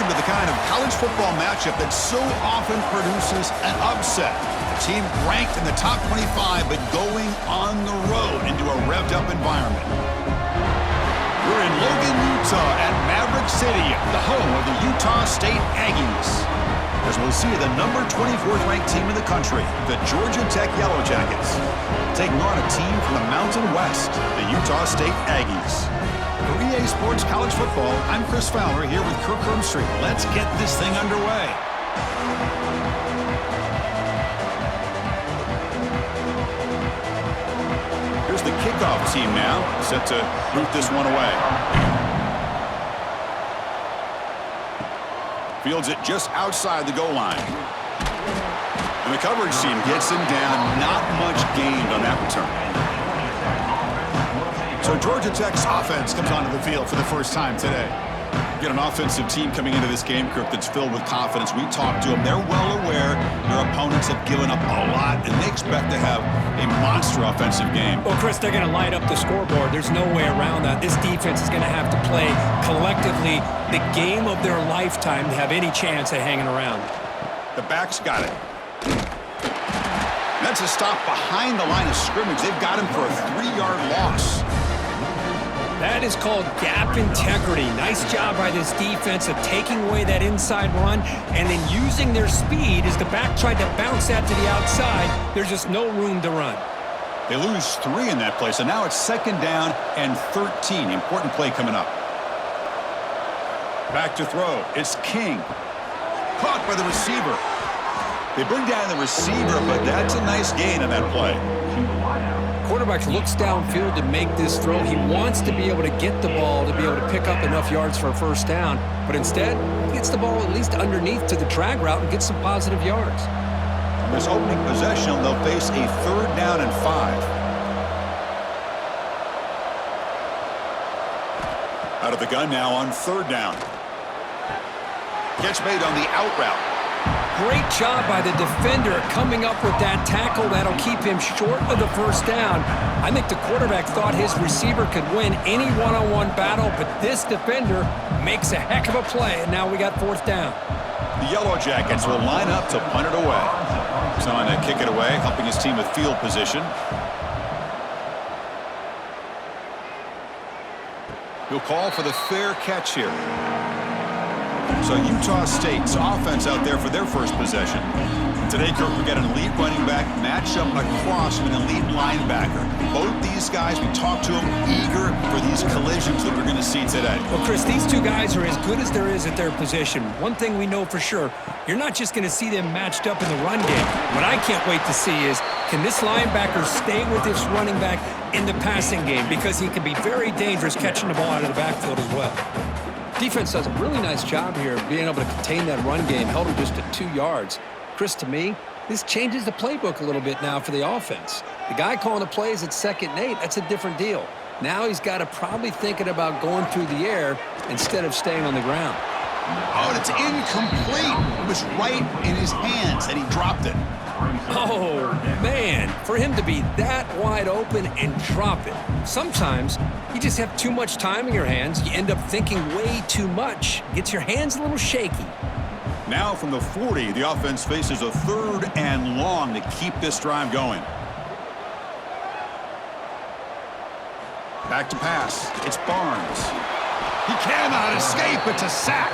welcome to the kind of college football matchup that so often produces an upset. A team ranked in the top 25, but going on the road into a revved-up environment. We're in Logan, Utah at Maverick Stadium, the home of the Utah State Aggies. As we'll see the number 24th ranked team in the country, the Georgia Tech Yellow Jackets, taking on a team from the Mountain West, the Utah State Aggies. For EA Sports College Football, I'm Chris Fowler here with Kirk Herbstreit. Let's get this thing underway. Here's the kickoff team now, set to root this one away. Fields it just outside the goal line. And the coverage team gets him down. Not much gained on that return. So Georgia Tech's offense comes onto the field for the first time today. You get an offensive team coming into this game, Kirk, that's filled with confidence. We talked to them. They're well aware their opponents have given up a lot, and they expect to have a monster offensive game. Well, Chris, they're going to light up the scoreboard. There's no way around that. This defense is going to have to play collectively the game of their lifetime to have any chance at hanging around. The back's got it. That's a stop behind the line of scrimmage. They've got him for a 3-yard loss. That is called gap integrity. Nice job by this defense of taking away that inside run and then using their speed as the back tried to bounce that to the outside. There's just no room to run. They lose 3 in that play, so now it's 2nd down and 13. Important play coming up. Back to throw. It's King. Caught by the receiver. They bring down the receiver, but that's a nice gain on that play. Quarterback looks downfield to make this throw. He wants to be able to get the ball to be able to pick up enough yards for a first down, but instead he gets the ball at least underneath to the drag route and gets some positive yards. On this opening possession, they'll face a 3rd down and 5. Out of the gun now on 3rd down. Catch made on the out route. Great job by the defender coming up with that tackle. That'll keep him short of the first down. I think the quarterback thought his receiver could win any one-on-one battle, but this defender makes a heck of a play, and now we got 4th down. The Yellow Jackets will line up to punt it away. He's on to kick it away, helping his team with field position. He'll call for the fair catch here. So Utah State's offense out there for their first possession. Today, Kirk, we got an elite running back matched up across with an elite linebacker. Both these guys, we talked to them, eager for these collisions that we're going to see today. Well, Chris, these two guys are as good as there is at their position. One thing we know for sure, you're not just going to see them matched up in the run game. What I can't wait to see is, can this linebacker stay with this running back in the passing game? Because he can be very dangerous catching the ball out of the backfield as well. Defense does a really nice job here of being able to contain that run game, held him just at 2 yards. Chris, to me, this changes the playbook a little bit now for the offense. The guy calling the plays at 2nd and 8, that's a different deal. Now he's got to probably thinking about going through the air instead of staying on the ground. Oh, and it's incomplete. It was right in his hands, and he dropped it. Oh, man, for him to be that wide open and drop it. Sometimes you just have too much time in your hands. You end up thinking way too much. Gets your hands a little shaky. Now from the 40, the offense faces a 3rd and long to keep this drive going. Back to pass. It's Barnes. He cannot escape. It's a sack.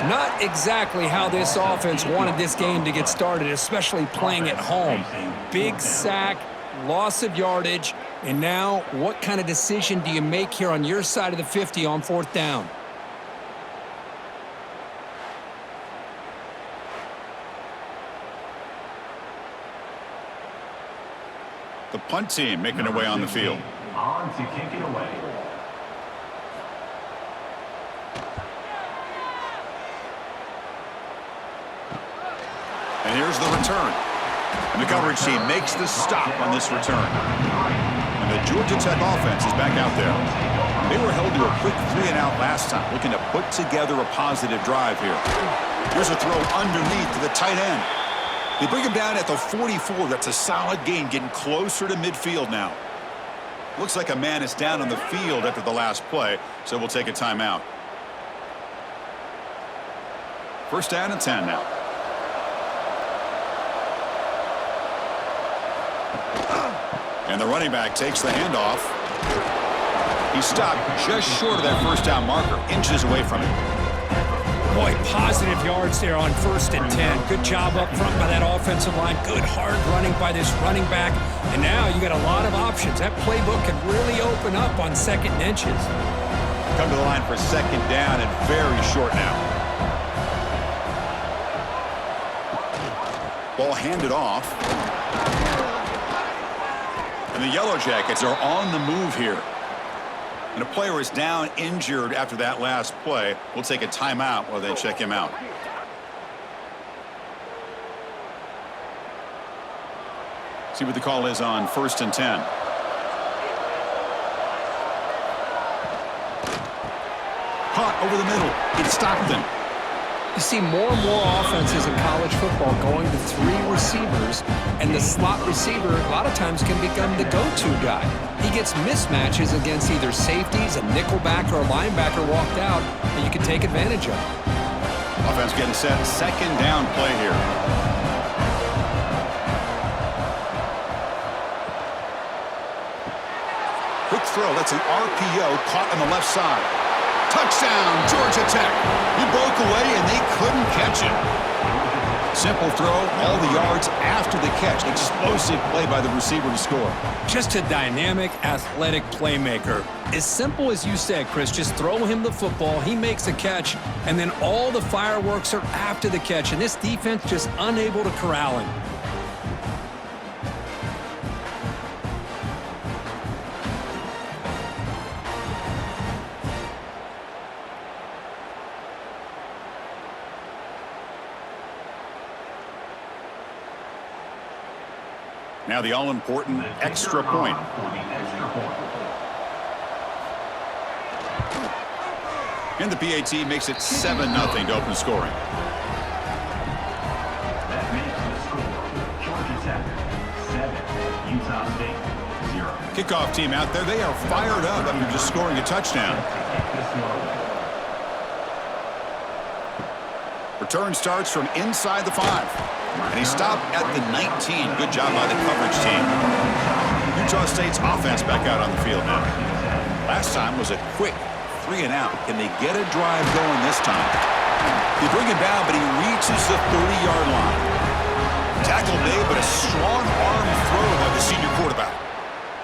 Not exactly how this offense wanted this game to get started, especially playing at home. Big sack, loss of yardage, and now what kind of decision do you make here on your side of the 50 on 4th down? The punt team making their way on the field. On to kick it away. And here's the return. And the coverage team makes the stop on this return. And the Georgia Tech offense is back out there. They were held to a quick 3-and-out last time, looking to put together a positive drive here. Here's a throw underneath to the tight end. They bring him down at the 44. That's a solid gain, getting closer to midfield now. Looks like a man is down on the field after the last play, so we'll take a timeout. First down and 10 now. And the running back takes the handoff. He stopped just short of that first down marker, inches away from it. Boy, positive yards there on 1st and 10. Good job up front by that offensive line. Good hard running by this running back. And now you got a lot of options. That playbook can really open up on 2nd and inches. Come to the line for 2nd down and very short now. Ball handed off. And the Yellow Jackets are on the move here. And a player is down injured after that last play. We'll take a timeout while they check him out. See what the call is on 1st and 10. Caught over the middle. It's Stockton. You see more and more offenses in college football going to 3 receivers, and the slot receiver a lot of times can become the go-to guy. He gets mismatches against either safeties, a nickelback, or a linebacker walked out, and you can take advantage of it. Offense getting set. 2nd down play here. Quick throw. That's an RPO caught on the left side. Touchdown, Georgia Tech. He broke away, and they couldn't catch him. Simple throw, all the yards after the catch. Explosive play by the receiver to score. Just a dynamic, athletic playmaker. As simple as you said, Chris, just throw him the football, he makes a catch, and then all the fireworks are after the catch, and this defense just unable to corral him. Now the all-important extra point. And the PAT makes it 7-0 to open scoring. That makes the score Georgia Tech 7, Utah State 0. Kickoff team out there. They are fired up after just scoring a touchdown. Return starts from inside the 5. And he stopped at the 19. Good job by the coverage team. Utah State's offense back out on the field now. Last time was a quick 3 and out. Can they get a drive going this time? They bring him down, but he reaches the 30-yard line. Tackle made, but a strong arm throw by the senior quarterback.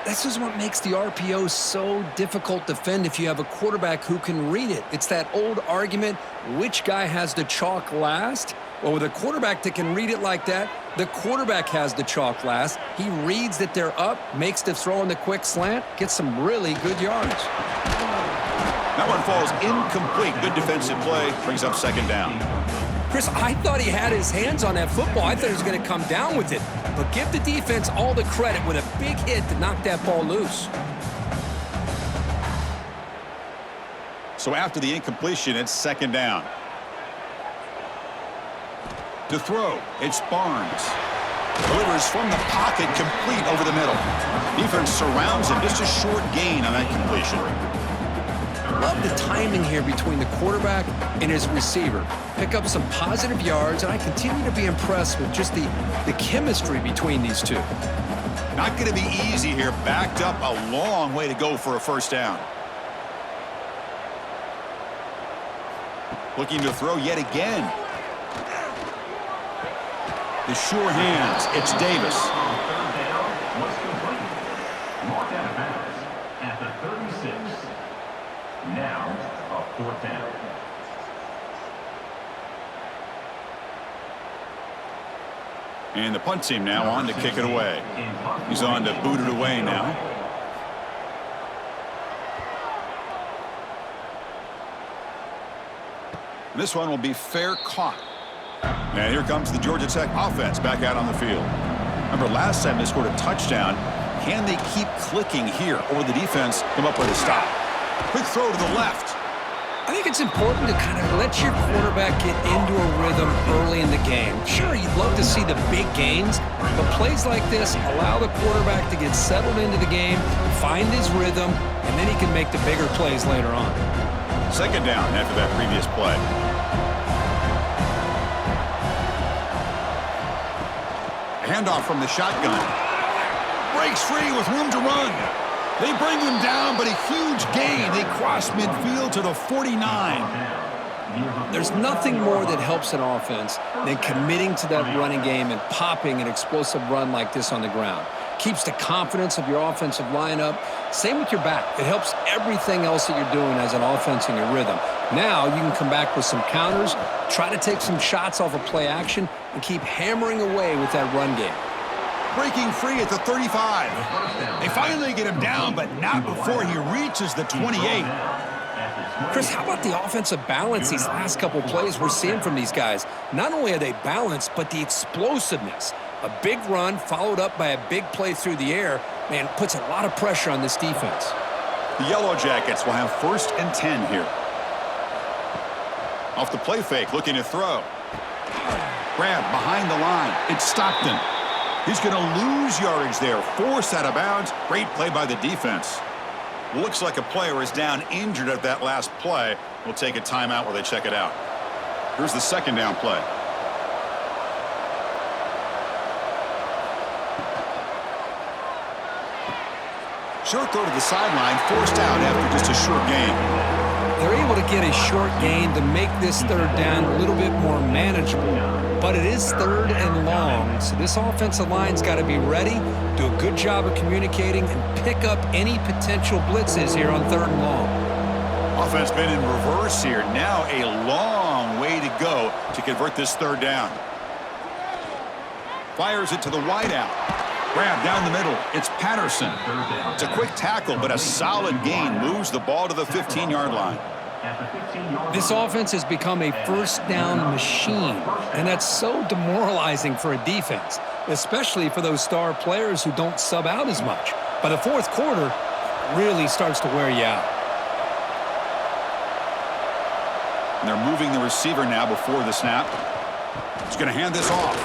This is what makes the RPO so difficult to defend if you have a quarterback who can read it. It's that old argument, which guy has the chalk last? Well, with a quarterback that can read it like that, the quarterback has the chalk last. He reads that they're up, makes the throw in the quick slant, gets some really good yards. That one falls incomplete. Good defensive play. Brings up 2nd down. Chris, I thought he had his hands on that football. I thought he was going to come down with it. But give the defense all the credit with a big hit to knock that ball loose. So after the incompletion, it's 2nd down. To throw, it's Barnes. Delivers from the pocket, complete over the middle. Defense surrounds him. Just a short gain on that completion. Love the timing here between the quarterback and his receiver. Pick up some positive yards, and I continue to be impressed with just the chemistry between these two. Not going to be easy here. Backed up a long way to go for a 1st down. Looking to throw yet again. The sure hands. It's Davis. 3rd down was complete. Marked out of bounds at the 36. Now a 4th down. And the punt team now on to kick it away. He's on to boot it away now. This one will be fair caught. And here comes the Georgia Tech offense back out on the field. Remember last time they scored a touchdown. Can they keep clicking here, or the defense come up with a stop? Quick throw to the left. I think it's important to kind of let your quarterback get into a rhythm early in the game. Sure, you'd love to see the big gains, but plays like this allow the quarterback to get settled into the game, find his rhythm, and then he can make the bigger plays later on. 2nd down after that previous play. Handoff from the shotgun. Breaks free with room to run. They bring him down, but a huge gain. They cross midfield to the 49. There's nothing more that helps an offense than committing to that running game and popping an explosive run like this on the ground. Keeps the confidence of your offensive lineup. Same with your back. It helps everything else that you're doing as an offense in your rhythm. Now you can come back with some counters, try to take some shots off of play action, and keep hammering away with that run game. Breaking free at the 35. They finally get him down, but not before he reaches the 28. Chris, how about the offensive balance these last couple plays we're seeing from these guys? Not only are they balanced, but the explosiveness. A big run followed up by a big play through the air, man, puts a lot of pressure on this defense. The Yellow Jackets will have 1st and 10 here. Off the play fake, looking to throw. Grab behind the line. It's Stockton. He's going to lose yardage there. Forced out of bounds. Great play by the defense. Looks like a player is down injured at that last play. We'll take a timeout while they check it out. Here's the 2nd down play. Short throw to the sideline, forced out after just a short gain. They're able to get a short gain to make this 3rd down a little bit more manageable. But it is 3rd and long, so this offensive line's got to be ready, do a good job of communicating, and pick up any potential blitzes here on 3rd and long. Offense been in reverse here. Now a long way to go to convert this 3rd down. Fires it to the wideout. Grab down the middle. It's Patterson. It's a quick tackle, but a solid gain moves the ball to the 15-yard line. This offense has become a 1st down machine, and that's so demoralizing for a defense, especially for those star players who don't sub out as much. By the 4th quarter, it really starts to wear you out. And they're moving the receiver now before the snap. He's going to hand this off.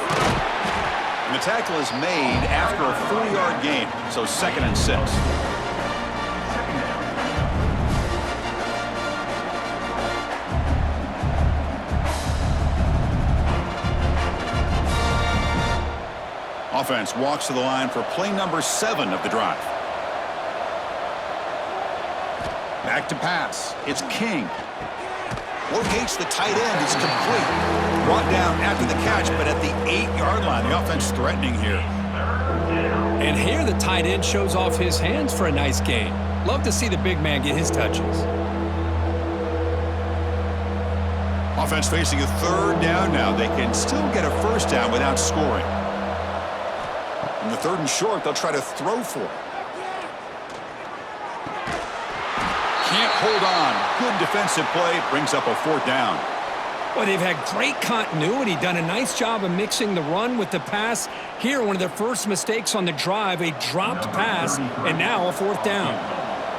And the tackle is made after a 4-yard gain, so 2nd and 6. Offense walks to the line for play number 7 of the drive. Back to pass. It's King. Locates the tight end. It's complete. Brought down after the catch, but at the 8-yard line. The offense threatening here. And here the tight end shows off his hands for a nice gain. Love to see the big man get his touches. Offense facing a 3rd down now. They can still get a 1st down without scoring. In the 3rd and short, they'll try to throw for it. Can't hold on. Good defensive play. Brings up a 4th down. Well, they've had great continuity, done a nice job of mixing the run with the pass. Here, one of their first mistakes on the drive, a dropped pass, and now a 4th down.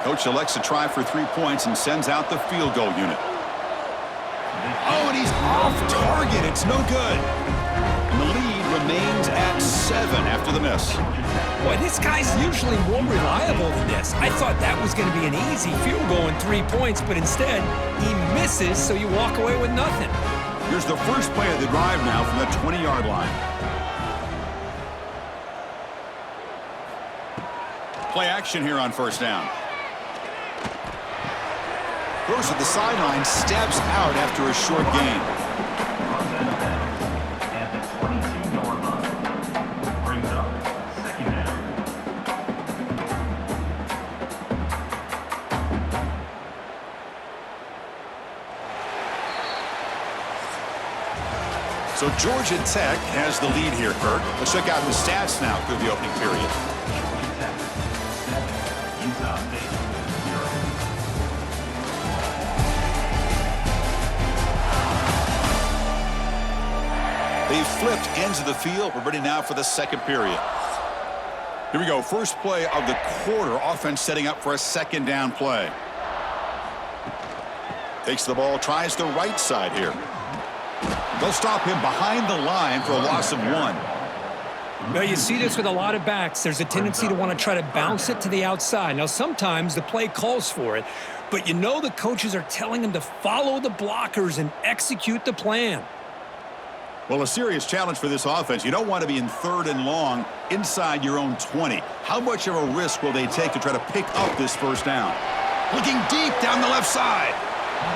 Coach elects to try for 3 points and sends out the field goal unit. Oh, and he's off target. It's no good. And the lead remains at 7 after the miss. Boy, this guy's usually more reliable than this. I thought that was going to be an easy field goal and 3 points, but instead, he misses, so you walk away with nothing. Here's the first play of the drive now from the 20-yard line. Play action here on 1st down. Goes to the sideline, steps out after a short gain. At the 22-yard line. Brings up 2nd down. So Georgia Tech has the lead here, Kirk. Let's check out the stats now through the opening period. Georgia Tech 7, Utah State 0. They've flipped ends of the field. We're ready now for the 2nd period. Here we go. First play of the quarter. Offense setting up for a 2nd down play. Takes the ball, tries the right side here. They'll stop him behind the line for a loss of 1. Well, you see this with a lot of backs. There's a tendency to want to try to bounce it to the outside. Now, sometimes the play calls for it, but you know the coaches are telling them to follow the blockers and execute the plan. Well, a serious challenge for this offense. You don't want to be in 3rd and long inside your own 20. How much of a risk will they take to try to pick up this first down? Looking deep down the left side.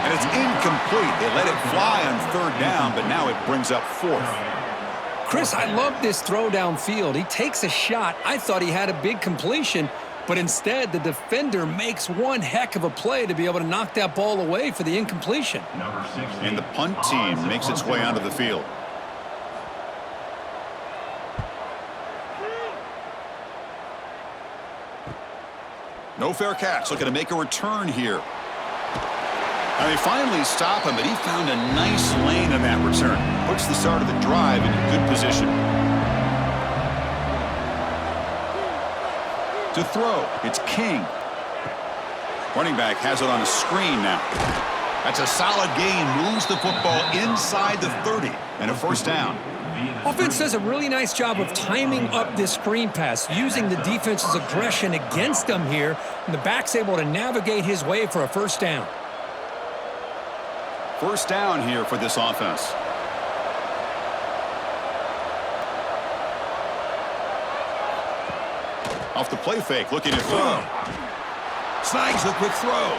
And it's incomplete. They let it fly on 3rd down, but now it brings up 4th. Chris, I love this throw downfield. He takes a shot. I thought he had a big completion, but instead the defender makes one heck of a play to be able to knock that ball away for the incompletion. And the punt team makes its way onto the field. No fair catch. Looking to make a return here. And they finally stop him, but he found a nice lane in that return. Puts the start of the drive in good position. To throw, it's King. Running back has it on a screen now. That's a solid gain. Moves the football inside the 30 and a first down. Offense does a really nice job of timing up this screen pass, using the defense's aggression against them here, and the back's able to navigate his way for a first down. First down here for this offense. Off the play fake, looking to throw. Snags the quick throw.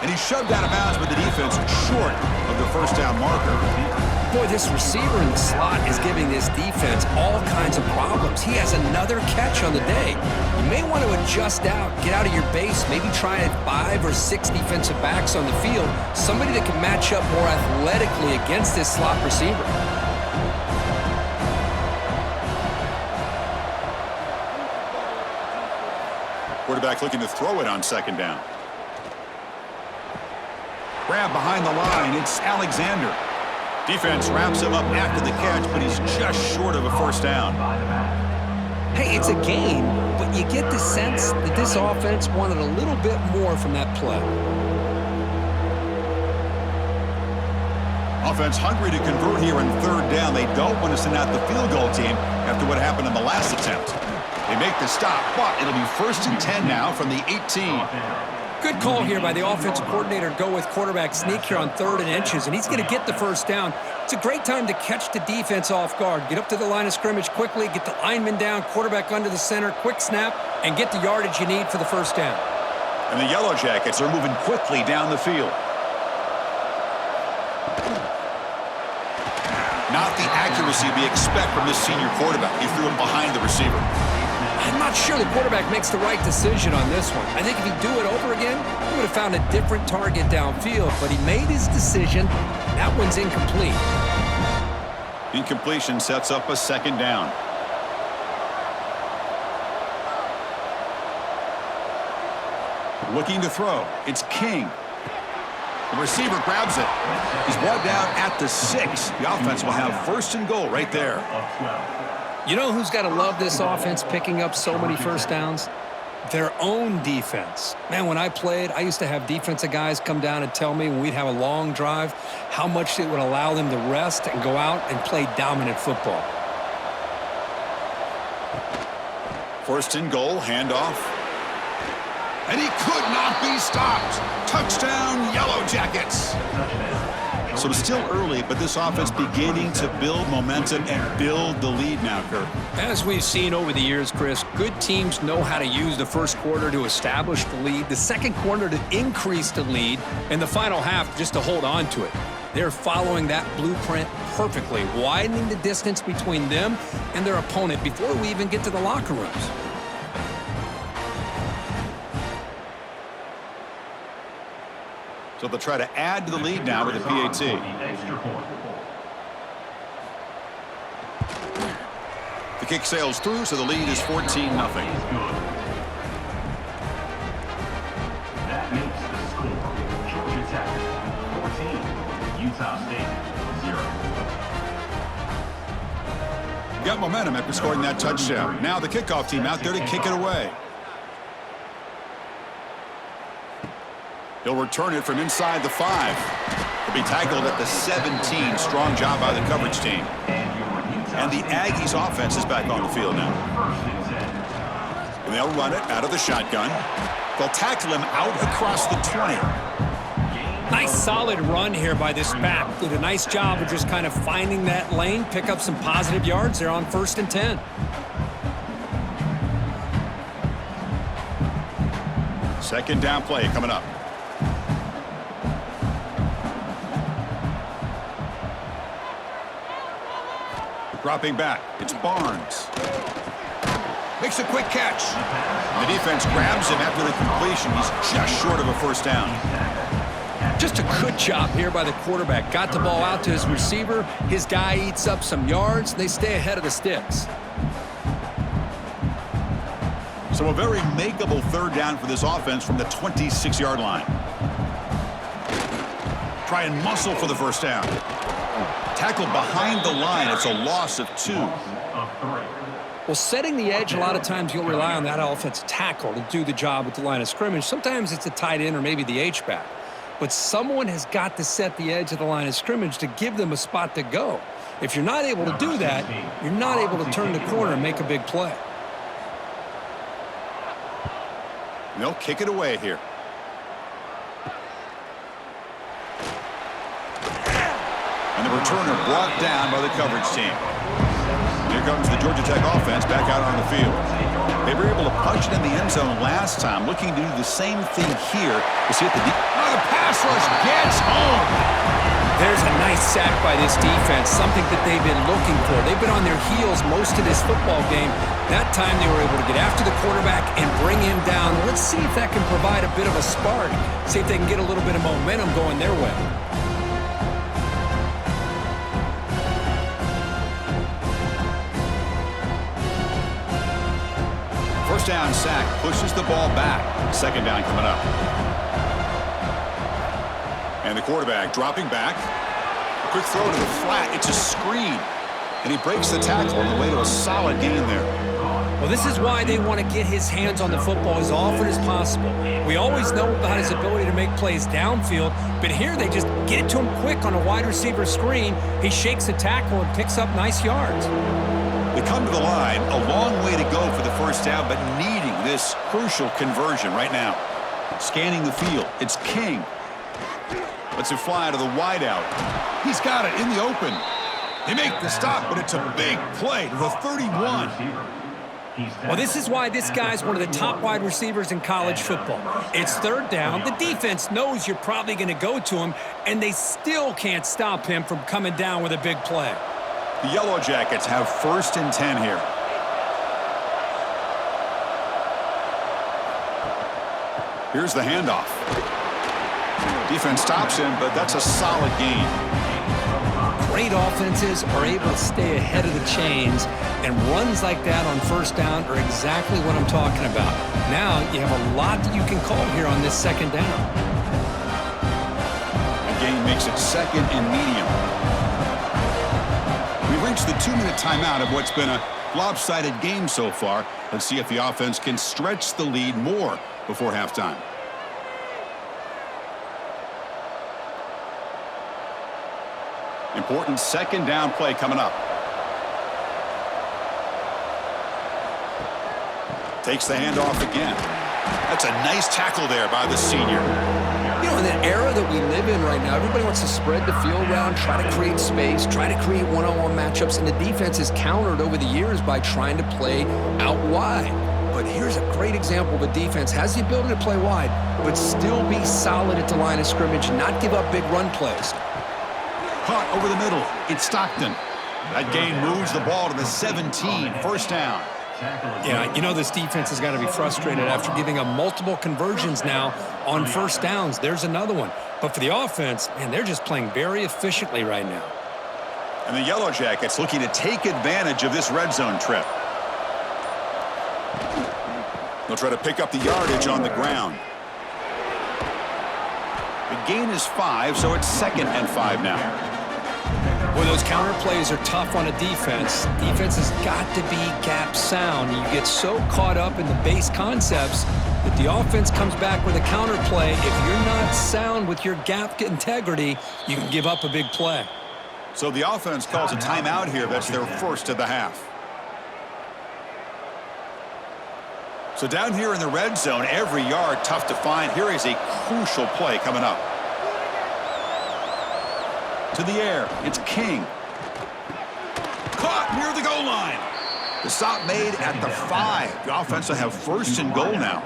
And he's shoved out of bounds with the defense short of the first down marker. Boy, this receiver in the slot is giving this defense all kinds of problems. He has another catch on the day. You may want to adjust out, get out of your base, maybe try 5 or 6 defensive backs on the field, somebody that can match up more athletically against this slot receiver. Quarterback looking to throw it on second down. Grab behind the line, it's Alexander. Defense wraps him up after the catch, but he's just short of a first down. Hey, it's a game, but you get the sense that this offense wanted a little bit more from that play. Offense hungry to convert here in 3rd down. They don't want to send out the field goal team after what happened in the last attempt. They make the stop, but it'll be 1st and 10 now from the 18. Good call here by the offensive coordinator to go with quarterback sneak here on 3rd and inches, and he's going to get the first down. It's a great time to catch the defense off guard. Get up to the line of scrimmage quickly, get the lineman down, quarterback under the center, quick snap, and get the yardage you need for the first down. And the Yellow Jackets are moving quickly down the field. Not the accuracy we expect from this senior quarterback. He threw it behind the receiver. I'm not sure the quarterback makes the right decision on this one. I think if he'd do it over again, he would have found a different target downfield, but he made his decision. That one's incomplete. Incompletion sets up a 2nd down. Looking to throw. It's King. The receiver grabs it. He's brought down at the 6. The offense will have 1st and goal right there. You know who's got to love this offense picking up so many first downs? Their own defense. Man, when I played, I used to have defensive guys come down and tell me when we'd have a long drive how much it would allow them to rest and go out and play dominant football. 1st and goal, handoff. And he could not be stopped. Touchdown, Yellow Jackets. So it's still early, but this offense beginning to build momentum and build the lead now, Kirk. As we've seen over the years, Chris, good teams know how to use the first quarter to establish the lead, the second quarter to increase the lead, and the final half just to hold on to it. They're following that blueprint perfectly, widening the distance between them and their opponent before we even get to the locker rooms. So they'll try to add to the lead now with a PAT. The kick sails through, so the lead is 14-0. That makes the score. Georgia Tech 14, Utah State 0. Got momentum after scoring that touchdown. Now the kickoff team out there to kick it away. He'll return it from inside the 5. He'll be tackled at the 17. Strong job by the coverage team. And the Aggies offense is back on the field now. And they'll run it out of the shotgun. They'll tackle him out across the 20. Nice solid run here by this back. Did a nice job of just kind of finding that lane, pick up some positive yards there on 1st and 10. Second down play coming up. Dropping back, it's Barnes. Makes a quick catch. The defense grabs him after the completion. He's just short of a first down. Just a good job here by the quarterback. Got the ball out to his receiver. His guy eats up some yards. They stay ahead of the sticks. So a very makeable third down for this offense from the 26-yard line. Try and muscle for the first down. Tackled behind the line. It's a loss of 2. Well, setting the edge, a lot of times you'll rely on that offensive tackle to do the job at the line of scrimmage. Sometimes it's a tight end or maybe the H-back. But someone has got to set the edge of the line of scrimmage to give them a spot to go. If you're not able to do that, you're not able to turn the corner and make a big play. They'll kick it away here. And the returner brought down by the coverage team. Here comes the Georgia Tech offense back out on the field. They were able to punch it in the end zone last time, looking to do the same thing here. To see if the pass rush gets home. There's a nice sack by this defense, something that they've been looking for. They've been on their heels most of this football game. That time they were able to get after the quarterback and bring him down. Let's see if that can provide a bit of a spark. See if they can get a little bit of momentum going their way. First down sack pushes the ball back. Second down coming up. And the quarterback dropping back. A quick throw to the flat. It's a screen. And he breaks the tackle on the way to a solid gain there. Well, this is why they want to get his hands on the football as often as possible. We always know about his ability to make plays downfield, but here they just get it to him quick on a wide receiver screen. He shakes the tackle and picks up nice yards. They come to the line, a long way to go for the first down, but needing this crucial conversion right now. Scanning the field, it's King. Lets it fly to the wideout. He's got it in the open. They make the stop, but it's a big play to the 31. Well, this is why this guy's one of the top wide receivers in college football. It's third down. The defense knows you're probably going to go to him, and they still can't stop him from coming down with a big play. The Yellow Jackets have 1st and 10 here. Here's the handoff. Defense stops him, but that's a solid gain. Great offenses are able to stay ahead of the chains, and runs like that on first down are exactly what I'm talking about. Now you have a lot that you can call here on this second down. A gain makes it second and medium. We've reached the 2-minute timeout of what's been a lopsided game so far. Let's see if the offense can stretch the lead more before halftime. Important second down play coming up. Takes the handoff again. That's a nice tackle there by the senior. You know, in the era that we live in right now, everybody wants to spread the field around, try to create space, try to create one-on-one matchups, and the defense is countered over the years by trying to play out wide. But here's a great example of a defense has the ability to play wide, but still be solid at the line of scrimmage and not give up big run plays. Caught over the middle. It's Stockton. That gain moves the ball to the 17. First down. Yeah, you know this defense has got to be frustrated after giving up multiple conversions now on first downs. There's another one. But for the offense, man, they're just playing very efficiently right now. And the Yellow Jackets looking to take advantage of this red zone trip. They'll try to pick up the yardage on the ground. The gain is 5, so it's 2nd and 5 now. Boy, those counter plays are tough on a defense. Defense has got to be gap sound. You get so caught up in the base concepts that the offense comes back with a counter play. If you're not sound with your gap integrity, you can give up a big play. So the offense calls a timeout here. That's their first of the half. So down here in the red zone, every yard tough to find. Here is a crucial play coming up. To the air. It's King. Caught near the goal line. The stop made at the 5. The offense will have first and goal now.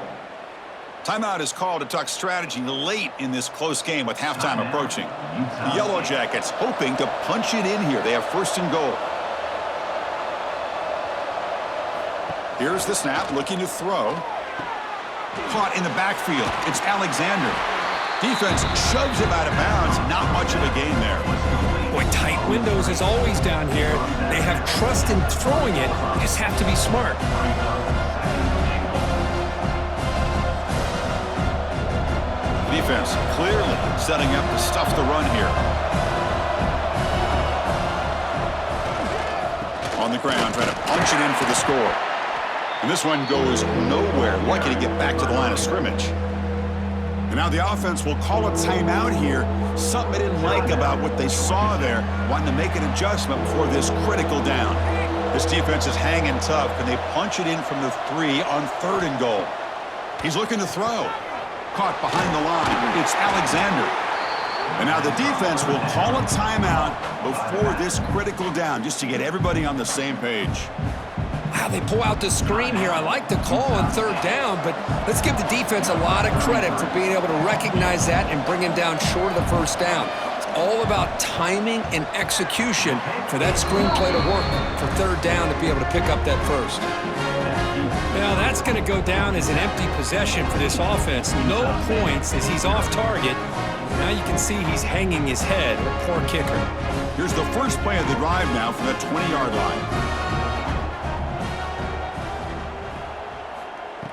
Timeout is called to talk strategy late in this close game with halftime approaching. The Yellow Jackets hoping to punch it in here. They have first and goal. Here's the snap, looking to throw. Caught in the backfield. It's Alexander. Defense shoves him out of bounds. Not much of a gain there. Boy, tight windows as always down here. They have trust in throwing it. You just have to be smart. Defense clearly setting up to stuff the run here. On the ground, trying to punch it in for the score. And this one goes nowhere. Lucky to get back to the line of scrimmage. And now the offense will call a timeout here. Something they didn't like about what they saw there. Wanting to make an adjustment before this critical down. This defense is hanging tough. Can they punch it in from the 3 on 3rd and goal? He's looking to throw. Caught behind the line. It's Alexander. And now the defense will call a timeout before this critical down just to get everybody on the same page. Wow, they pull out the screen here. I like the call on 3rd down, but let's give the defense a lot of credit for being able to recognize that and bring him down short of the first down. It's all about timing and execution for that screenplay to work for 3rd down to be able to pick up that first. Now that's going to go down as an empty possession for this offense. No points as he's off target. Now you can see he's hanging his head. Poor kicker. Here's the first play of the drive now from the 20-yard line.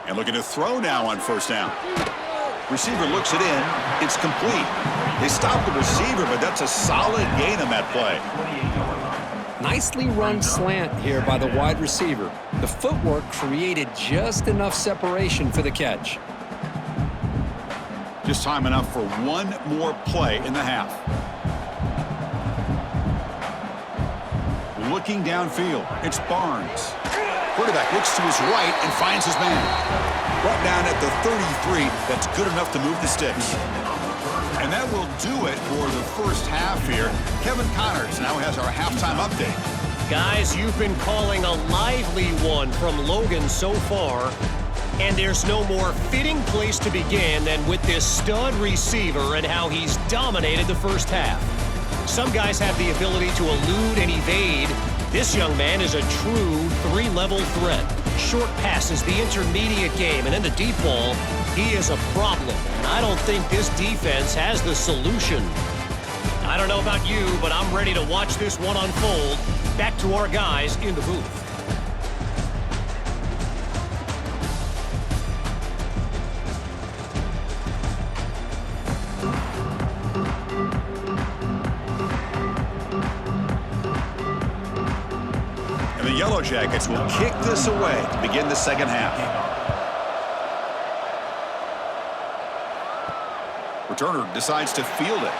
And looking to throw now on 1st down. Receiver looks it in. It's complete. They stopped the receiver, but that's a solid gain on that play. Nicely run slant here by the wide receiver. The footwork created just enough separation for the catch. Just time enough for one more play in the half. Looking downfield, it's Barnes. Quarterback looks to his right and finds his man. Brought down at the 33. That's good enough to move the sticks. And that will do it for the first half here. Kevin Connors now has our halftime update. Guys, you've been calling a lively one from Logan so far. And there's no more fitting place to begin than with this stud receiver and how he's dominated the first half. Some guys have the ability to elude and evade. This young man is a true 3-level threat. Short passes, the intermediate game, and then the deep ball, he is a problem. And I don't think this defense has the solution. I don't know about you, but I'm ready to watch this one unfold. Back to our guys in the booth. The Yellow Jackets will kick this away to begin the second half. Returner decides to field it.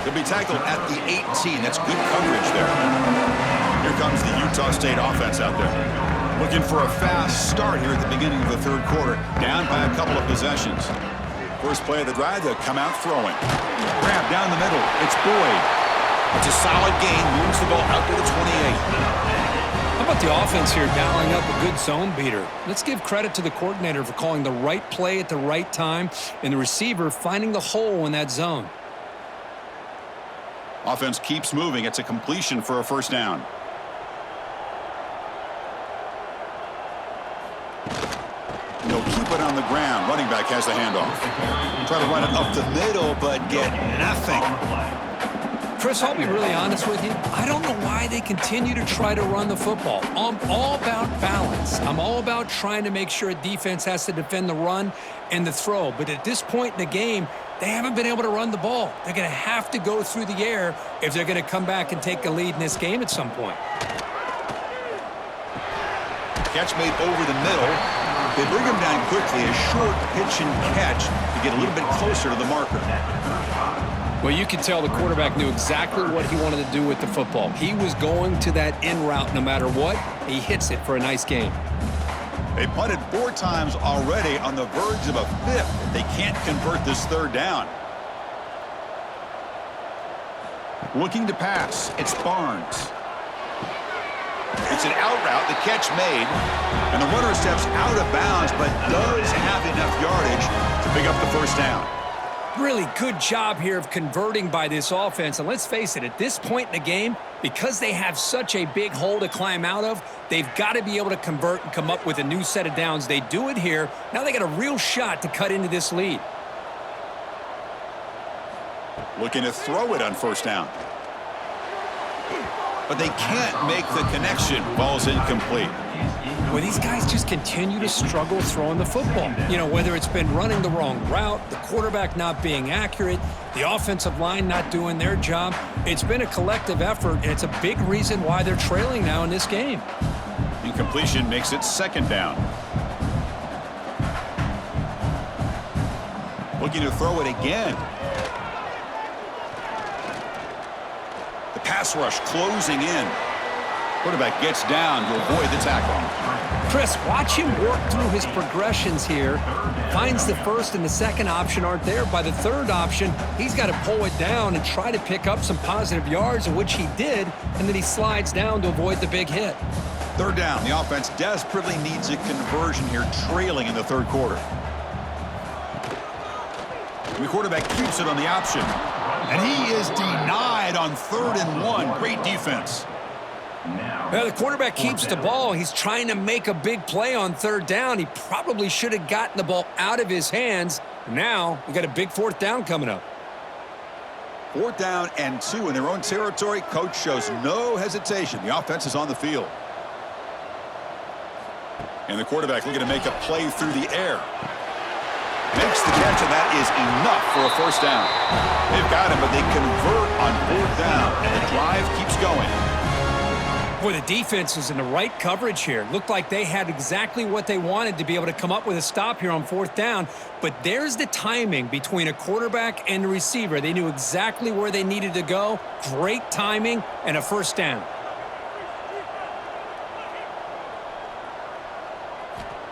He'll be tackled at the 18. That's good coverage there. Here comes the Utah State offense out there. Looking for a fast start here at the beginning of the 3rd quarter. Down by a couple of possessions. First play of the drive, they'll come out throwing. Grab down the middle. It's Boyd. It's a solid gain. Moves the ball out to the 28. How about the offense here dialing up a good zone beater? Let's give credit to the coordinator for calling the right play at the right time and the receiver finding the hole in that zone. Offense keeps moving. It's a completion for a first down. They'll keep it on the ground. Running back has the handoff. Try to run it up the middle, but get nothing. Chris, I'll be really honest with you. I don't know why they continue to try to run the football. I'm all about balance. I'm all about trying to make sure a defense has to defend the run and the throw. But at this point in the game, they haven't been able to run the ball. They're going to have to go through the air if they're going to come back and take a lead in this game at some point. Catch made over the middle. They bring him down quickly. A short pitch and catch to get a little bit closer to the marker. Well, you can tell the quarterback knew exactly what he wanted to do with the football. He was going to that in route no matter what. He hits it for a nice gain. They punted 4 times already, on the verge of a 5th. They can't convert this 3rd down. Looking to pass. It's Barnes. It's an out route. The catch made. And the runner steps out of bounds, but does have enough yardage to pick up the first down. Really good job here of converting by this offense. And let's face it, at this point in the game, because they have such a big hole to climb out of, they've got to be able to convert and come up with a new set of downs. They do it here. Now they got a real shot to cut into this lead. Looking to throw it on first down. But they can't make the connection. Ball's incomplete. Well, these guys just continue to struggle throwing the football. You know, whether it's been running the wrong route, the quarterback not being accurate, the offensive line not doing their job. It's been a collective effort, and it's a big reason why they're trailing now in this game. Incompletion makes it second down. Looking to throw it again. The pass rush closing in. Quarterback gets down to avoid the tackle. Chris, watch him work through his progressions here. Finds the first and the second option aren't there. By the third option, he's got to pull it down and try to pick up some positive yards, which he did, and then he slides down to avoid the big hit. Third down. The offense desperately needs a conversion here, trailing in the third quarter. And the quarterback keeps it on the option. And he is denied on 3rd and 1. Great defense. Well, the quarterback keeps the ball. He's trying to make a big play on 3rd down. He probably should have gotten the ball out of his hands. Now, we got a big 4th down coming up. 4th down and 2 in their own territory. Coach shows no hesitation. The offense is on the field. And the quarterback looking to make a play through the air. Makes the catch, and that is enough for a first down. They've got him, but they convert on 4th down, and the drive keeps going. Boy, the defense is in the right coverage here. Looked like they had exactly what they wanted to be able to come up with a stop here on 4th down. But there's the timing between a quarterback and the receiver. They knew exactly where they needed to go. Great timing and a first down.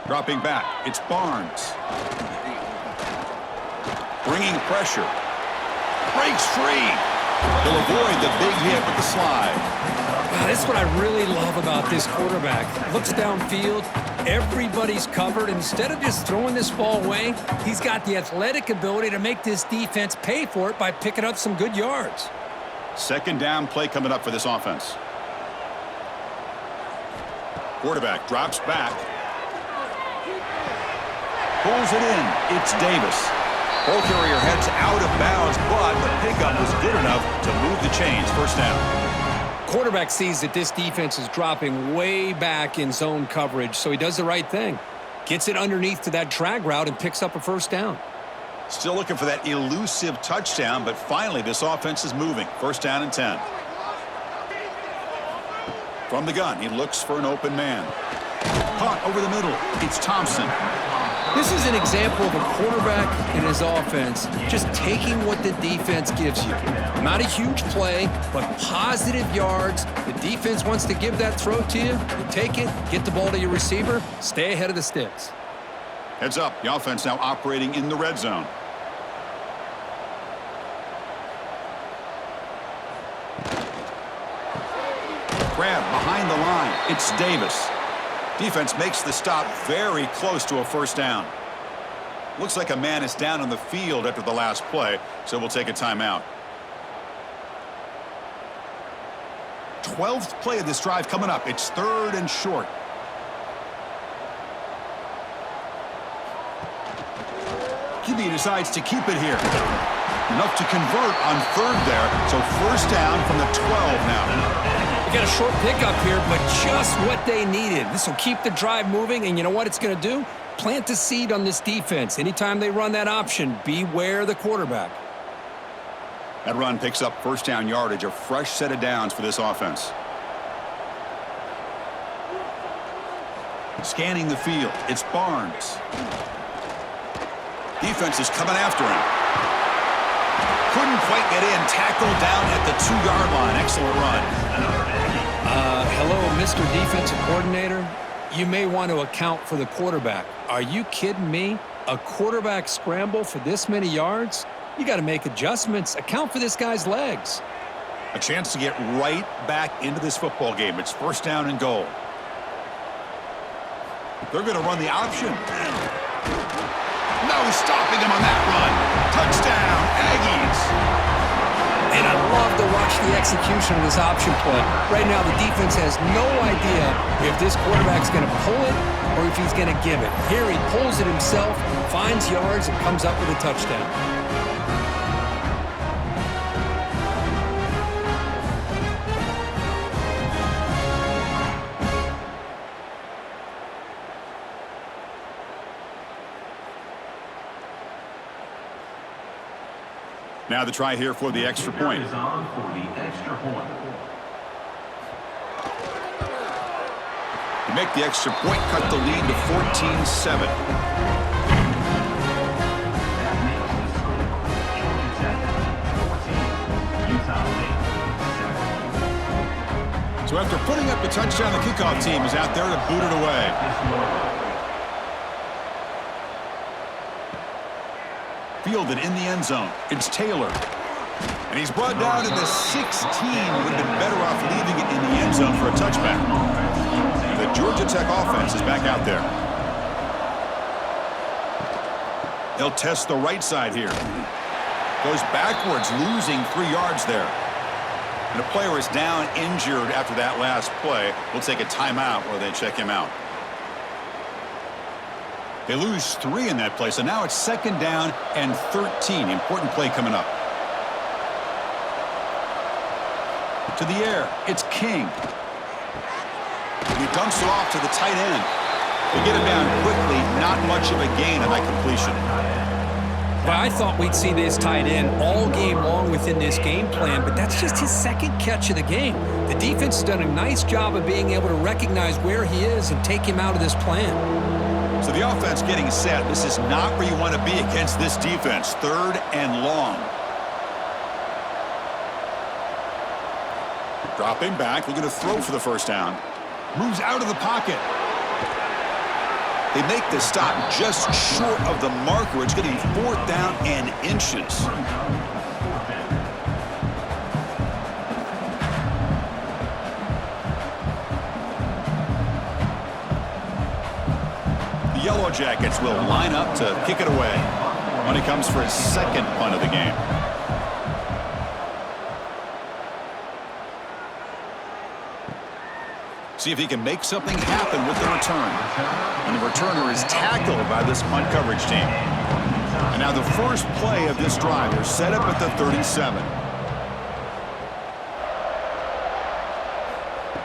Dropping back, it's Barnes. Bringing pressure. Breaks free. They'll avoid the big hit with the slide. That's what I really love about this quarterback. Looks downfield, everybody's covered. Instead of just throwing this ball away, he's got the athletic ability to make this defense pay for it by picking up some good yards. Second down play coming up for this offense. Quarterback drops back. Pulls it in. It's Davis. Ball carrier heads out of bounds, but the pickup was good enough to move the chains. First down. Quarterback sees that this defense is dropping way back in zone coverage, so he does the right thing. Gets it underneath to that drag route and picks up a first down. Still looking for that elusive touchdown, but finally this offense is moving. First down and 10. From the gun, he looks for an open man. Caught over the middle. It's Thompson. This is an example of a quarterback and his offense just taking what the defense gives you. Not a huge play, but positive yards. The defense wants to give that throw to you. You take it, get the ball to your receiver, stay ahead of the sticks. Heads up, the offense now operating in the red zone. Grab behind the line. It's Davis. Defense makes the stop very close to a first down. Looks like a man is down on the field after the last play, so we'll take a timeout. 12th play of this drive coming up. It's 3rd and short. QB decides to keep it here. Enough to convert on 3rd there, so first down from the 12 now. They got a short pickup here, but just what they needed. This will keep the drive moving, and you know what it's going to do? Plant the seed on this defense. Anytime they run that option, beware the quarterback. That run picks up first down yardage, a fresh set of downs for this offense. Scanning the field, it's Barnes. Defense is coming after him. Couldn't quite get in, tackled down at the 2-yard line. Excellent run. Hello, Mr. Defensive Coordinator. You may want to account for the quarterback. Are you kidding me? A quarterback scramble for this many yards? You got to make adjustments. Account for this guy's legs. A chance to get right back into this football game. It's first down and goal. They're going to run the option. No stopping him on that run. Touchdown, Aggies. And I love to watch the execution of this option play. Right now, the defense has no idea if this quarterback's going to pull it or if he's going to give it. Here he pulls it himself, finds yards, and comes up with a touchdown. Now the try here for the extra point. Is on for the extra point. To make the extra point, cut the lead to 14-7. That makes the score. Georgia Tech 14, Utah State 7. So after putting up the touchdown, the kickoff team is out there to boot it away. Fielded in the end zone. It's Taylor. And he's brought down to the 16. Would have been better off leaving it in the end zone for a touchback. And the Georgia Tech offense is back out there. They'll test the right side here. Goes backwards, losing 3 yards there. And a player is down injured after that last play. We'll take a timeout while they check him out. They lose 3 in that play, so now it's second down and 13. Important play coming up. To the air, it's King. And he dumps it off to the tight end. They get him down quickly, not much of a gain on that completion. Well, I thought we'd see this tight end all game long within this game plan, but that's just his second catch of the game. The defense has done a nice job of being able to recognize where he is and take him out of this plan. So the offense getting set. This is not where you want to be against this defense. Third and long. Dropping back, looking to throw for the first down. Moves out of the pocket. They make the stop just short of the marker. It's going to be 4th down and inches. The Yellow Jackets will line up to kick it away when he comes for his second punt of the game. See if he can make something happen with the return. And the returner is tackled by this punt coverage team. And now the first play of this drive, they're set up at the 37.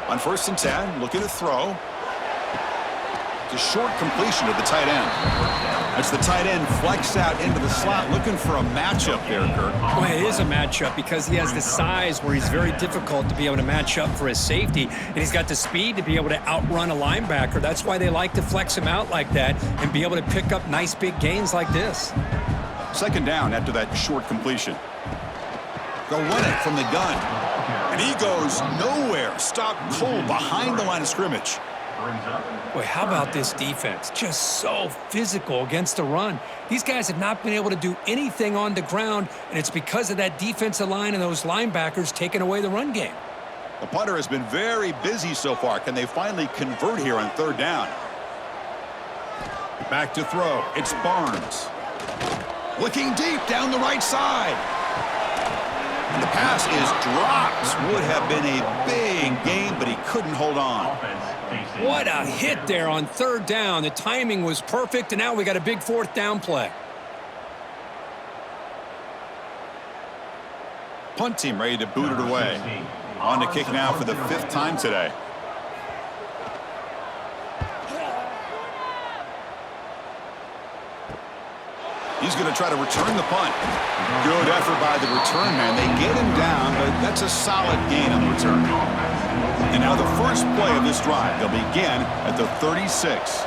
On 1st and 10, looking to throw. It's a short completion to the tight end. As the tight end flex out into the slot, looking for a matchup there, Kurt. Well, it is a matchup because he has the size where he's very difficult to be able to match up for his safety, and he's got the speed to be able to outrun a linebacker. That's why they like to flex him out like that and be able to pick up nice big gains like this. Second down after that short completion. They'll run it from the gun. And he goes nowhere. Stopped cold behind the line of scrimmage. Boy, how about this defense? Just so physical against the run. These guys have not been able to do anything on the ground, and it's because of that defensive line and those linebackers taking away the run game. The punter has been very busy so far. Can they finally convert here on 3rd down? Back to throw. It's Barnes. Looking deep down the right side. And the pass is dropped. Would have been a big gain, but he couldn't hold on. What a hit there on 3rd down. The timing was perfect, and now we got a big 4th down play. Punt team ready to boot it away. On to kick now for the 5th time today. He's going to try to return the punt. Good effort by the return man. They get him down, but that's a solid gain on the return. And now the first play of this drive. They'll begin at the 36.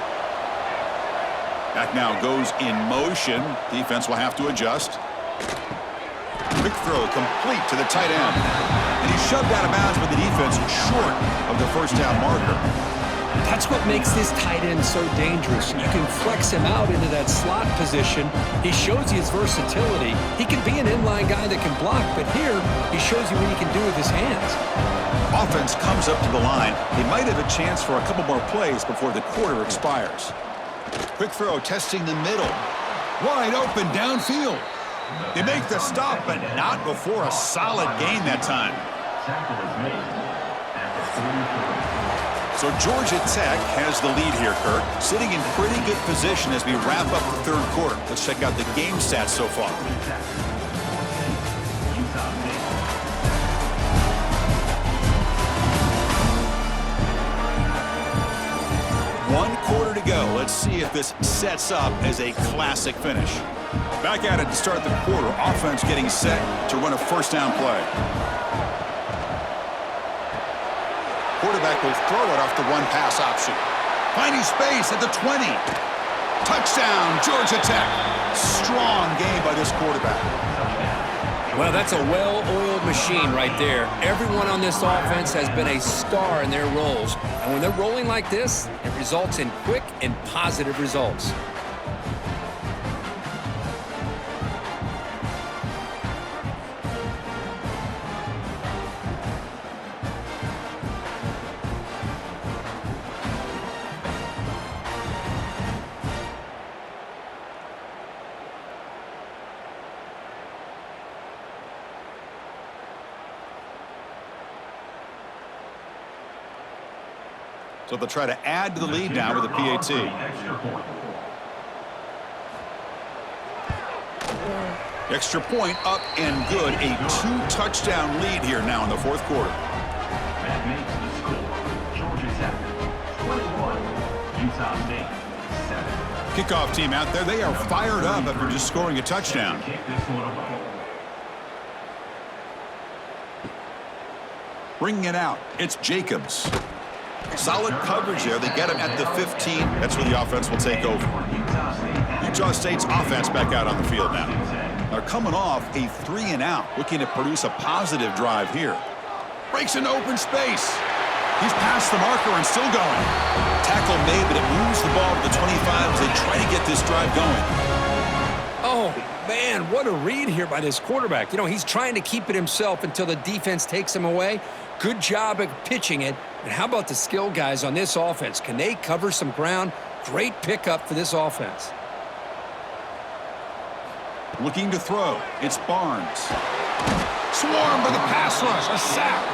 Back now goes in motion. Defense will have to adjust. Quick throw complete to the tight end. And he's shoved out of bounds with the defense short of the first down marker. That's what makes this tight end so dangerous. You can flex him out into that slot position. He shows you his versatility. He can be an inline guy that can block, but here he shows you what he can do with his hands. Offense comes up to the line. They might have a chance for a couple more plays before the quarter expires. Quick throw testing the middle. Wide open downfield. They make the stop, but not before a solid gain that time. Tackle is made at the 43. So Georgia Tech has the lead here, Kurt. Sitting in pretty good position as we wrap up the third quarter. Let's check out the game stats so far. Utah State. One quarter to go. Let's see if this sets up as a classic finish. Back at it to start the quarter. Offense getting set to run a first down play. Quarterback will throw it off the one-pass option. Finding space at the 20. Touchdown, Georgia Tech. Strong game by this quarterback. Well, that's a well-oiled machine right there. Everyone on this offense has been a star in their roles. And when they're rolling like this, it results in quick and positive results. So they'll try to add to the lead now with a PAT. Extra point. Extra point up and good. A 2-touchdown lead here now in the fourth quarter. That makes the score. Georgia Tech 21. Utah State 7. Kickoff team out there. They are fired up after just scoring a touchdown. Kick this one away. Bringing it out. It's Jacobs. Solid coverage there. They get him at the 15. That's where the offense will take over. Utah State's offense back out on the field now. They're coming off a 3-and-out, looking to produce a positive drive here. Breaks into open space. He's past the marker and still going. Tackle made, but it moves the ball to the 25 as they try to get this drive going. Oh, man, what a read here by this quarterback. You know, he's trying to keep it himself until the defense takes him away. Good job at pitching it. And how about the skill guys on this offense? Can they cover some ground? Great pickup for this offense. Looking to throw. It's Barnes. Swarmed by the pass rush. A sack.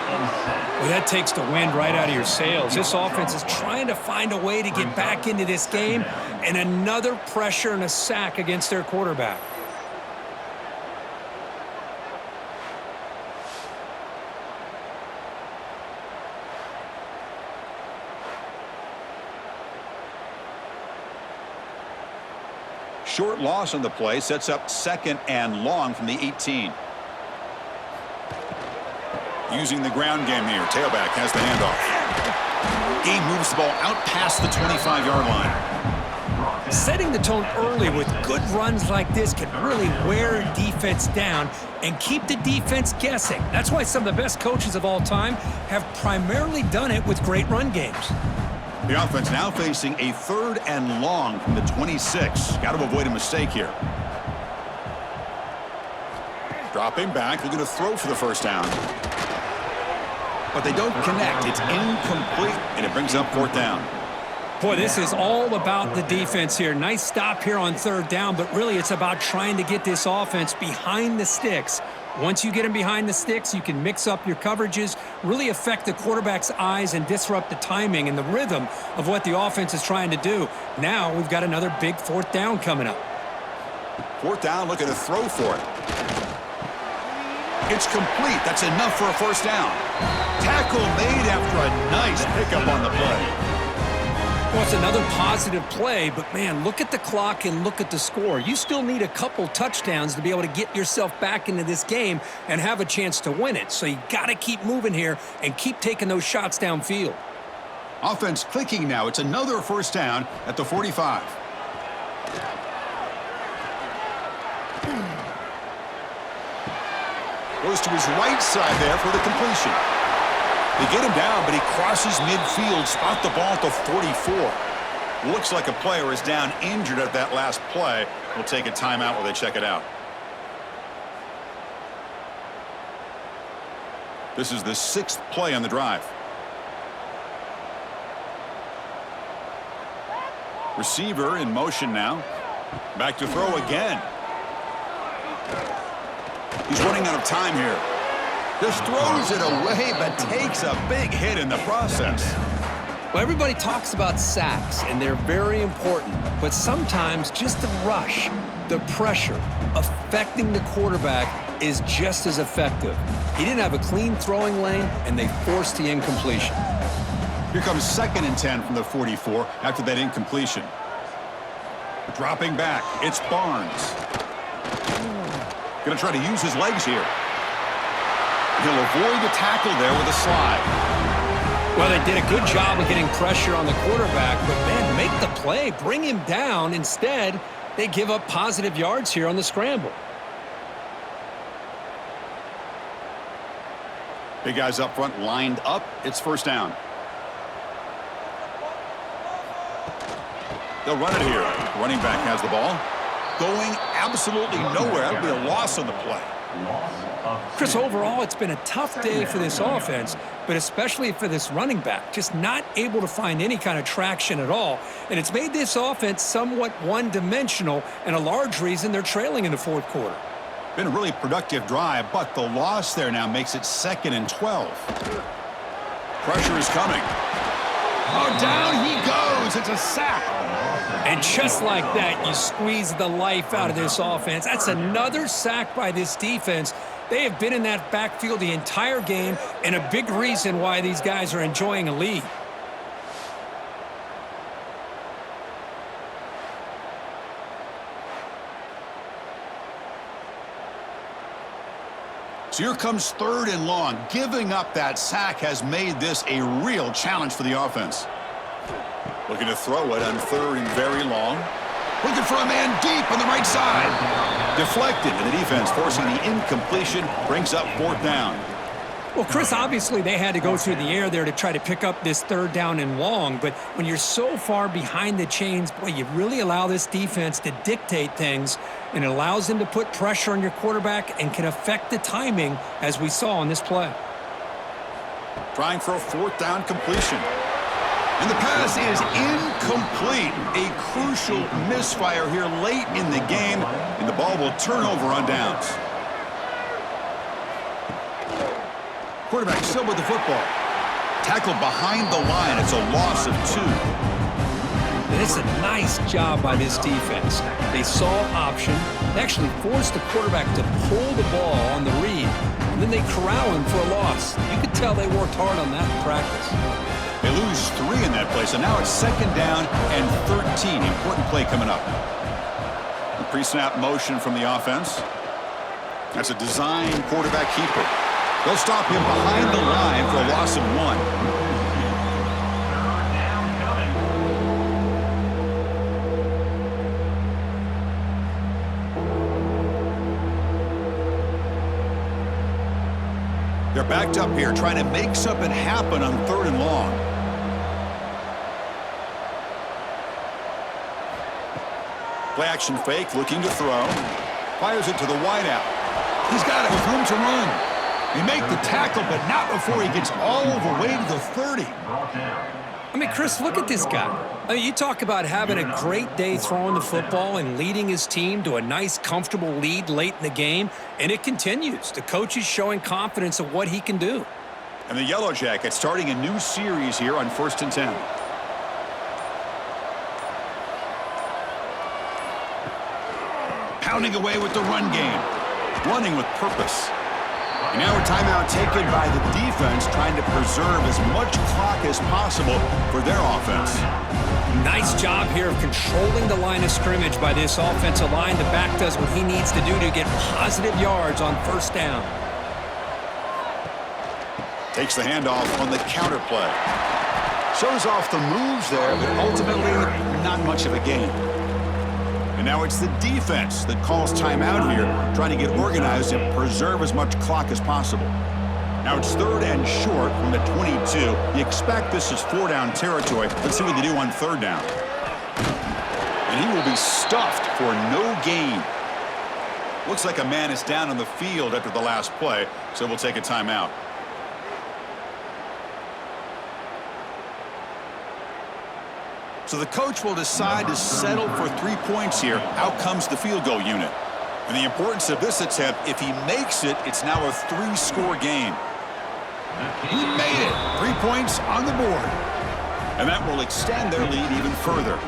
Well, that takes the wind right out of your sails. This offense is trying to find a way to get back into this game, and another pressure and a sack against their quarterback. Short loss on the play sets up 2nd and long from the 18. Using the ground game here. Tailback has the handoff. Game moves the ball out past the 25-yard line. Setting the tone early with good runs like this can really wear a defense down and keep the defense guessing. That's why some of the best coaches of all time have primarily done it with great run games. The offense now facing a 3rd and long from the 26. Got to avoid a mistake here. Dropping back, they're going to throw for the first down. But they don't connect. It's incomplete, and it brings up 4th down. Boy, this is all about the defense here. Nice stop here on 3rd down, but really it's about trying to get this offense behind the sticks. Once you get them behind the sticks, you can mix up your coverages, really affect the quarterback's eyes and disrupt the timing and the rhythm of what the offense is trying to do. Now we've got another big 4th down coming up. 4th down, looking to throw for it. It's complete. That's enough for a first down. Tackle made after a nice pickup on the play. Well, it's another positive play, but man, look at the clock and look at the score. You still need a couple touchdowns to be able to get yourself back into this game and have a chance to win it. So you got to keep moving here and keep taking those shots downfield. Offense clicking now. It's another first down at the 45. Goes to his right side there for the completion. They get him down, but he crosses midfield, spot the ball at the 44. Looks like a player is down injured at that last play. We'll take a timeout while they check it out. This is the 6th play on the drive. Receiver in motion now. Back to throw again. He's running out of time here. Just throws it away, but takes a big hit in the process. Well, everybody talks about sacks, and they're very important. But sometimes just the rush, the pressure, affecting the quarterback is just as effective. He didn't have a clean throwing lane, and they forced the incompletion. Here comes 2nd and 10 from the 44 after that incompletion. Dropping back, it's Barnes. Going to try to use his legs here. He'll avoid the tackle there with a slide. Well, they did a good job of getting pressure on the quarterback, but man, make the play, bring him down. Instead, they give up positive yards here on the scramble. Big guys up front lined up. It's 1st down. They'll run it here. Running back has the ball. Going absolutely nowhere. That'll be a loss on the play. Chris, overall, it's been a tough day for this offense, but especially for this running back. Just not able to find any kind of traction at all. And it's made this offense somewhat one-dimensional, and a large reason they're trailing in the 4th quarter. Been a really productive drive, but the loss there now makes it 2nd and 12. Pressure is coming. Oh, down he goes. It's a sack. And just like that, you squeeze the life out of this offense. That's another sack by this defense. They have been in that backfield the entire game, and a big reason why these guys are enjoying a lead. So here comes 3rd and long. Giving up that sack has made this a real challenge for the offense. Looking to throw it on 3rd and very long. Looking for a man deep on the right side. Deflected, and the defense forcing the incompletion brings up 4th down. Well, Chris, obviously they had to go through the air there to try to pick up this 3rd down and long, but when you're so far behind the chains, boy, you really allow this defense to dictate things, and it allows them to put pressure on your quarterback and can affect the timing, as we saw on this play. Trying for a 4th down completion. And the pass is incomplete. A crucial misfire here late in the game, and the ball will turn over on downs. Quarterback still with the football. Tackled behind the line. It's a loss of 2. And it's a nice job by this defense. They saw option. They actually forced the quarterback to pull the ball on the read, and then they corral him for a loss. You could tell they worked hard on that in practice. They lose 3 in that play, so now it's 2nd down and 13. Important play coming up. The pre-snap motion from the offense. That's a design quarterback keeper. They'll stop him behind the line for a loss of 1. They're backed up here, trying to make something happen on 3rd and long. Play action fake, looking to throw. Fires it to the wideout. He's got it with room to run. They make the tackle, but not before he gets all the way to the 30. I mean, Chris, look at this guy. I mean, you talk about having a great day throwing the football and leading his team to a nice, comfortable lead late in the game, and it continues. The coach is showing confidence of what he can do. And the Yellow Jackets starting a new series here on 1st and 10. Pounding away with the run game. Running with purpose. And now a timeout taken by the defense, trying to preserve as much clock as possible for their offense. Nice job here of controlling the line of scrimmage by this offensive line. The back does what he needs to do to get positive yards on 1st down. Takes the handoff on the counter play. Shows off the moves there, but ultimately not much of a gain. And now it's the defense that calls timeout here, trying to get organized and preserve as much clock as possible. Now it's 3rd and short from the 22. You expect this is 4-down territory. Let's see what they do on 3rd down. And he will be stuffed for no gain. Looks like a man is down on the field after the last play, so we'll take a timeout. So the coach will decide to settle for 3 points here. Out comes the field goal unit. And the importance of this attempt, if he makes it, it's now a 3-score game. He made it. 3 points on the board. And that will extend their lead even further.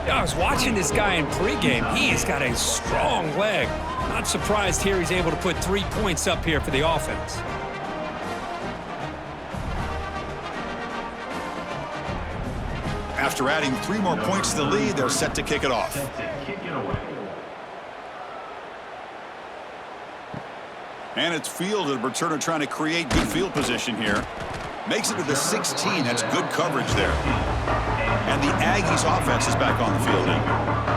Yeah, I was watching this guy in pregame. He has got a strong leg. Not surprised here he's able to put 3 points up here for the offense. After adding 3 more points to the lead, they're set to kick it off. And it's fielded. Returner trying to create good field position here. Makes it to the 16. That's good coverage there. And the Aggies offense is back on the field.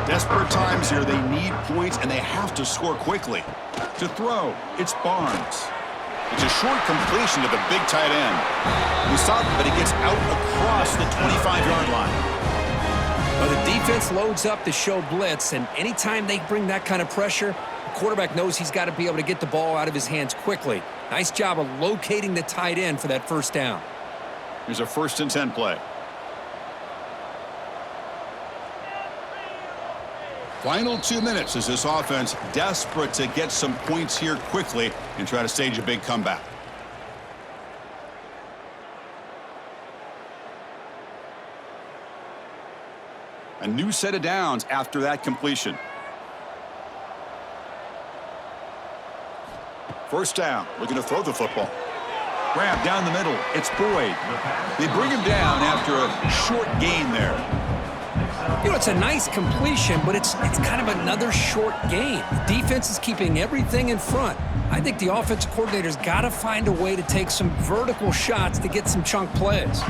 Desperate times here. They need points, and they have to score quickly. To throw, it's Barnes. It's a short completion to the big tight end. He stopped, but he gets out across the 25-yard line. Well, the defense loads up to show blitz, and anytime they bring that kind of pressure, the quarterback knows he's got to be able to get the ball out of his hands quickly. Nice job of locating the tight end for that 1st down. Here's a 1st and 10 play. Final 2 minutes as this offense desperate to get some points here quickly and try to stage a big comeback. A new set of downs after that completion. 1st down, looking to throw the football. Grab down the middle. It's Boyd. They bring him down after a short gain there. You know, it's a nice completion, but it's kind of another short gain. The defense is keeping everything in front. I think the offensive coordinator's got to find a way to take some vertical shots to get some chunk plays.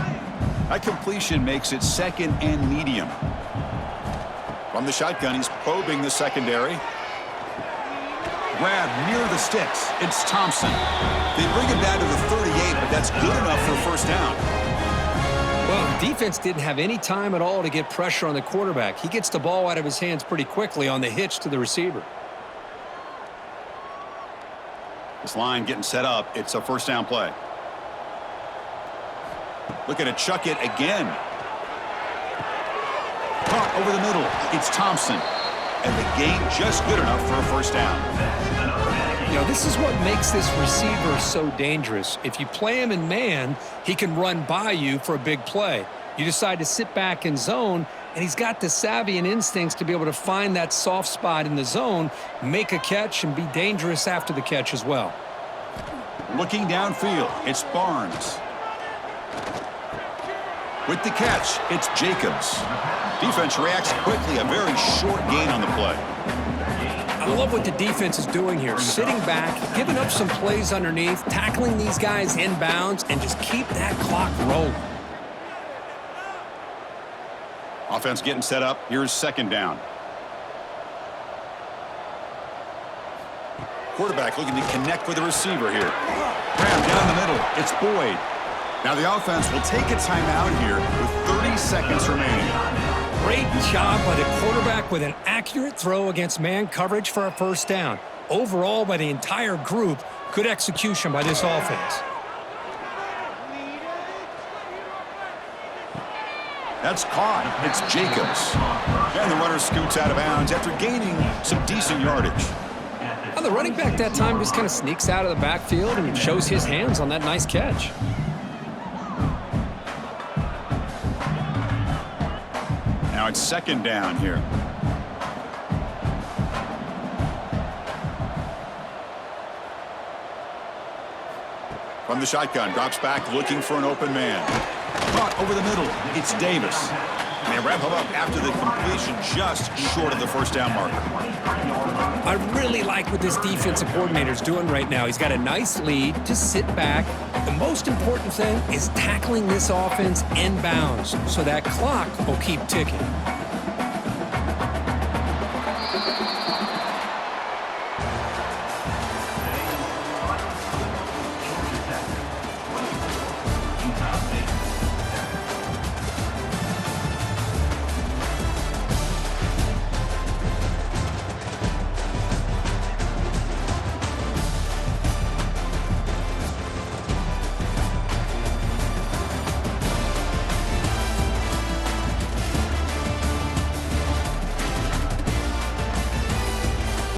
That completion makes it 2nd and medium. From the shotgun, he's probing the secondary. Grab near the sticks. It's Thompson. They bring him down to the 38, but that's good enough for a 1st down. Well, the defense didn't have any time at all to get pressure on the quarterback. He gets the ball out of his hands pretty quickly on the hitch to the receiver. This line getting set up. It's a 1st down play. Looking to chuck it again. Caught over the middle. It's Thompson. And the gain just good enough for a 1st down. You know, this is what makes this receiver so dangerous. If you play him in man, he can run by you for a big play. You decide to sit back in zone, and he's got the savvy and instincts to be able to find that soft spot in the zone, make a catch, and be dangerous after the catch as well. Looking downfield, it's Barnes. With the catch, it's Jacobs. Defense reacts quickly, a very short gain on the play. I love what the defense is doing here. Sitting back, giving up some plays underneath, tackling these guys inbounds, and just keep that clock rolling. Offense getting set up. Here's 2nd down. Quarterback looking to connect with the receiver here. Grab down the middle. It's Boyd. Now the offense will take a timeout here with 30 seconds remaining. Great job by the quarterback with an accurate throw against man coverage for a 1st down. Overall, by the entire group, good execution by this offense. That's caught. It's Jacobs. And the runner scoots out of bounds after gaining some decent yardage. Well, the running back that time just kind of sneaks out of the backfield and shows his hands on that nice catch. Now it's 2nd down here. From the shotgun, drops back looking for an open man. Caught over the middle. It's Davis. And they wrap him up after the completion just short of the 1st down marker. I really like what this defensive coordinator is doing right now. He's got a nice lead. Just sit back. The most important thing is tackling this offense inbounds so that clock will keep ticking.